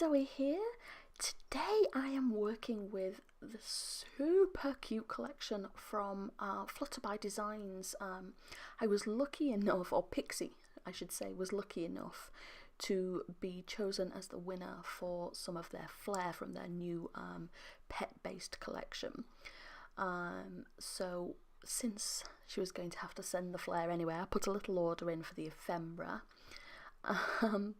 Zoe here. Today I am working with the super cute collection from Flutterby Designs. I was lucky enough, or Pixie I should say, was lucky enough to be chosen as the winner for some of their flair from their new pet-based collection. So since she was going to have to send the flair anyway, I put a little order in for the ephemera,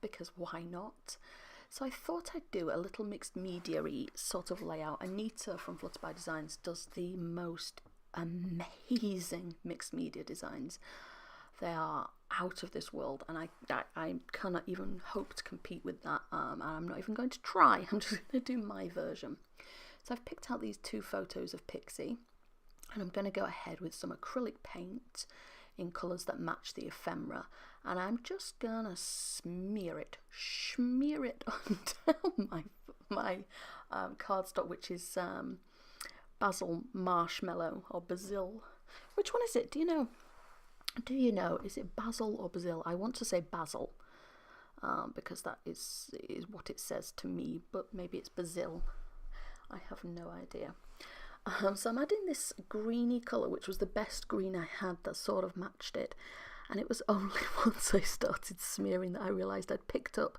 because why not? So I thought I'd do a little mixed media-y sort of layout. Anita from Flutterby Designs does the most amazing mixed media designs. They are out of this world, and I cannot even hope to compete with that, and I'm not even going to try. I'm just going to do my version. So I've picked out these two photos of Pixie, and I'm going to go ahead with some acrylic paint in colours that match the ephemera, and I'm just gonna smear it onto my cardstock, which is basil marshmallow or basil. Which one is it? Do you know? Is it basil or basil? I want to say basil, because that is what it says to me, but maybe it's basil. I have no idea. So I'm adding this greeny colour, which was the best green I had that sort of matched it, and it was only once I started smearing that I realised I'd picked up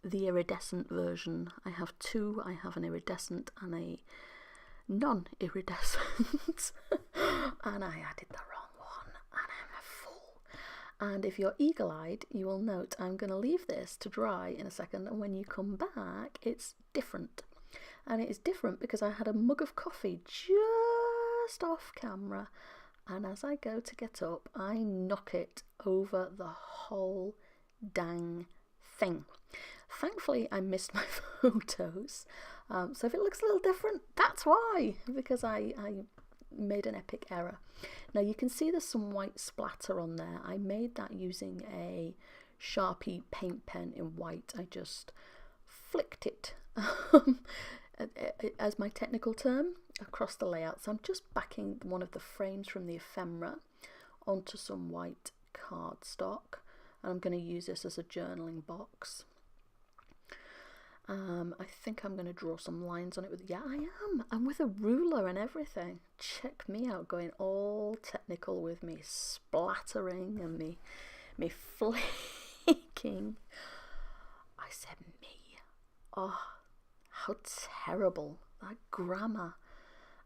the iridescent version. I have two. I have an iridescent and a non-iridescent and I added the wrong one, and I'm a fool. And if you're eagle-eyed, you will note I'm going to leave this to dry in a second, and when you come back it's different. And it is different because I had a mug of coffee just off camera, and as I go to get up, I knock it over the whole dang thing. Thankfully, I missed my photos, so if it looks a little different, that's why, because I made an epic error. Now you can see there's some white splatter on there. I made that using a Sharpie paint pen in white. I just flicked it as my technical term, across the layout. So I'm just backing one of the frames from the ephemera onto some white cardstock, and I'm going to use this as a journaling box. I think I'm going to draw some lines on it with, yeah I am, and with a ruler and everything. Check me out, going all technical with me splattering and me flaking. I said me. Oh, how terrible. That grammar.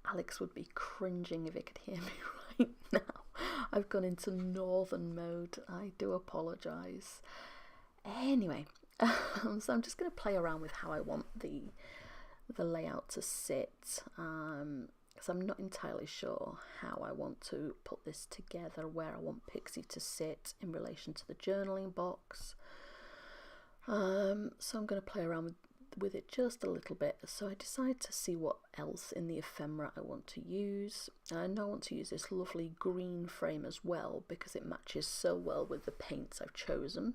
Alex would be cringing if he could hear me right now. I've gone into northern mode. I do apologise. Anyway, so I'm just going to play around with how I want the layout to sit. So I'm not entirely sure how I want to put this together, where I want Pixie to sit in relation to the journaling box. So I'm going to play around with it just a little bit. So I decided to see what else in the ephemera I want to use. I know I want to use this lovely green frame as well, because it matches so well with the paints I've chosen.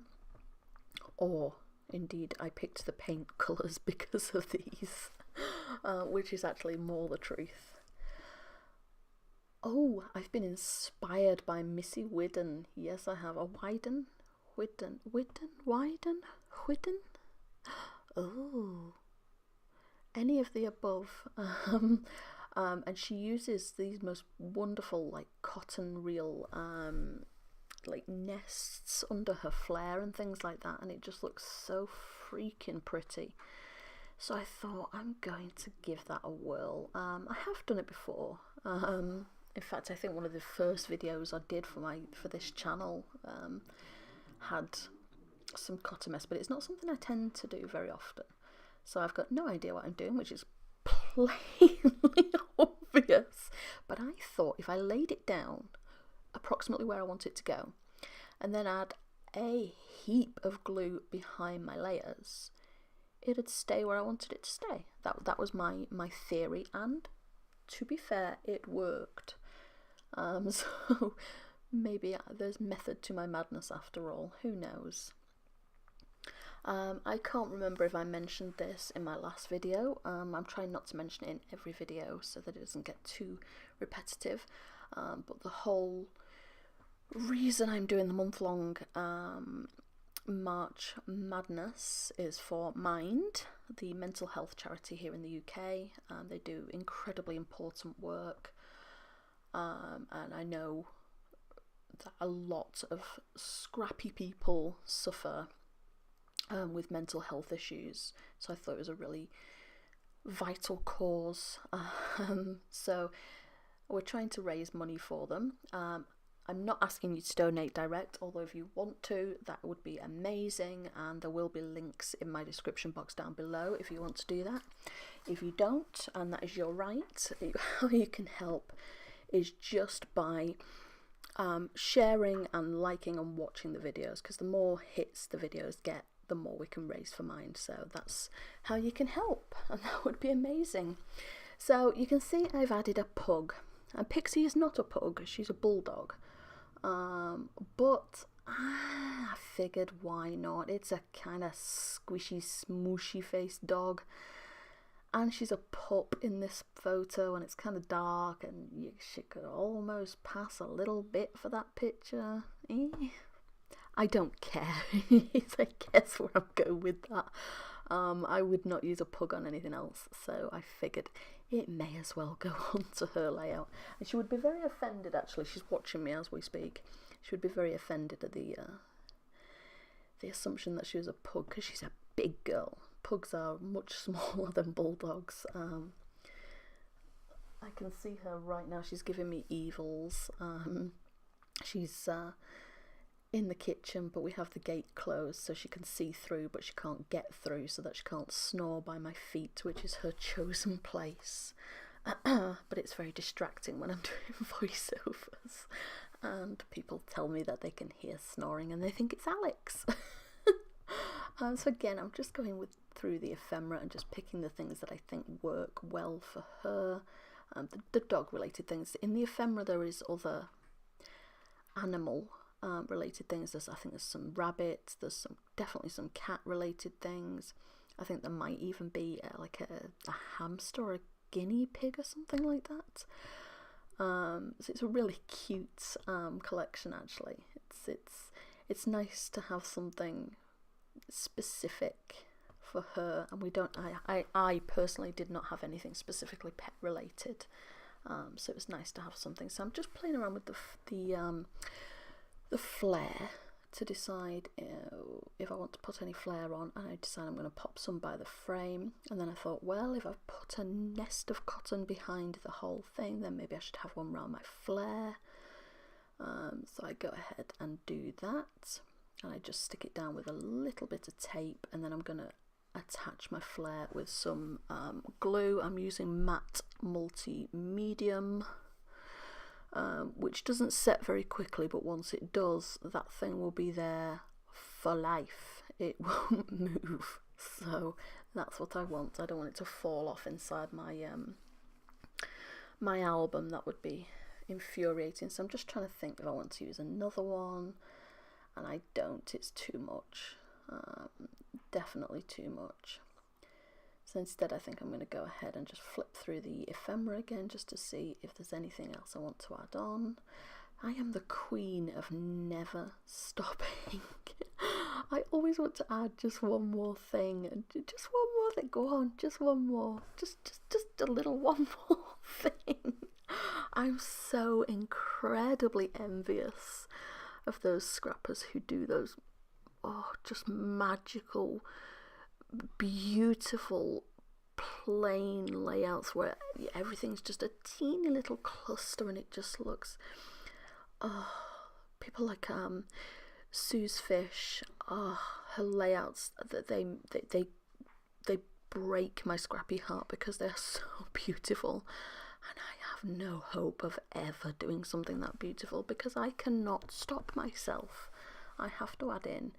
Or indeed I picked the paint colours because of these, which is actually more the truth. Oh, I've been inspired by Missy Whidden. Yes, I have. A Whidden? Oh, any of the above. And she uses these most wonderful like cotton reel like nests under her flare and things like that, and it just looks so freaking pretty. So I thought I'm going to give that a whirl. I have done it before. In fact, I think one of the first videos I did for this channel had some cotton mess, but it's not something I tend to do very often. So I've got no idea what I'm doing, which is plainly obvious. But I thought if I laid it down approximately where I want it to go, and then add a heap of glue behind my layers, it'd stay where I wanted it to stay. That was my theory, and to be fair, it worked. So maybe there's method to my madness after all. Who knows? I can't remember if I mentioned this in my last video. I'm trying not to mention it in every video so that it doesn't get too repetitive. But the whole reason I'm doing the month-long March Madness is for Mind, the mental health charity here in the UK. They do incredibly important work, and I know that a lot of scrappy people suffer with mental health issues, so I thought it was a really vital cause. So we're trying to raise money for them. I'm not asking you to donate direct, although if you want to, that would be amazing, and there will be links in my description box down below if you want to do that. If you don't, and that is your right, how you can help is just by sharing and liking and watching the videos, because the more hits the videos get, the more we can raise for Mind. So that's how you can help, and that would be amazing. So you can see I've added a pug, and Pixie is not a pug, she's a bulldog. But I figured why not? It's a kind of squishy, smooshy faced dog, and she's a pup in this photo, and it's kind of dark, and she could almost pass a little bit for that picture. I don't care. I guess where I'm going with that. I would not use a pug on anything else, so I figured it may as well go on to her layout. And she would be very offended, actually. She's watching me as we speak. She would be very offended at the assumption that she was a pug, because she's a big girl. Pugs are much smaller than bulldogs. I can see her right now. She's giving me evils. She's in the kitchen, but we have the gate closed so she can see through, but she can't get through, so that she can't snore by my feet, which is her chosen place. But it's very distracting when I'm doing voiceovers, and people tell me that they can hear snoring and they think it's Alex. So again, I'm just going through the ephemera and just picking the things that I think work well for her. The dog related things. In the ephemera there is other animal related things. I think there's some rabbits, there's definitely some cat related things. I think there might even be like a hamster or a guinea pig or something like that. So it's a really cute collection, actually. It's nice to have something specific for her, and we don't. I personally did not have anything specifically pet related, so it was nice to have something. So I'm just playing around with the flare to decide if I want to put any flare on, and I decide I'm going to pop some by the frame. And then I thought, well, if I put a nest of cotton behind the whole thing, then maybe I should have one around my flare. So I go ahead and do that, and I just stick it down with a little bit of tape, and then I'm going to attach my flare with some glue. I'm using matte multi-medium, which doesn't set very quickly, but once it does, that thing will be there for life. It won't move. So that's what I want. I don't want it to fall off inside my my album. That would be infuriating. So I'm just trying to think if I want to use another one, and I don't. It's too much. Definitely too much. So instead I think I'm going to go ahead and just flip through the ephemera again, just to see if there's anything else I want to add on. I am the queen of never stopping. I always want to add just one more thing, and just one more thing. Go on, just one more. Just a little one more thing. I'm so incredibly envious of those scrappers who do those, just magical, beautiful plain layouts where everything's just a teeny little cluster and it just looks, people like Sue's Fish, her layouts, that they break my scrappy heart because they're so beautiful, and I have no hope of ever doing something that beautiful because I cannot stop myself. I have to add in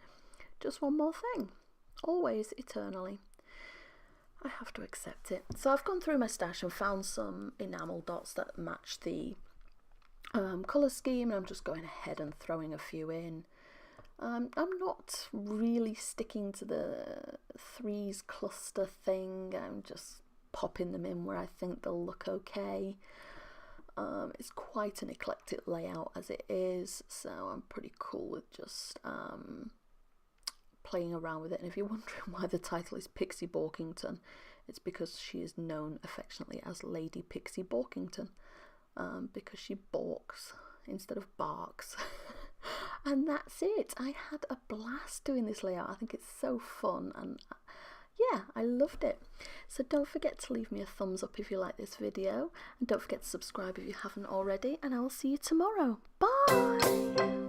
just one more thing, always, eternally. I have to accept it. So I've gone through my stash and found some enamel dots that match the colour scheme, and I'm just going ahead and throwing a few in. I'm not really sticking to the threes cluster thing. I'm just popping them in where I think they'll look okay. It's quite an eclectic layout as it is, so I'm pretty cool with just playing around with it, and if you're wondering why the title is Pixie Borkington, it's because she is known affectionately as Lady Pixie Borkington, because she balks instead of barks. And that's it. I had a blast doing this layout. I think it's so fun, and yeah, I loved it. So don't forget to leave me a thumbs up if you like this video, and don't forget to subscribe if you haven't already, and I will see you tomorrow. Bye!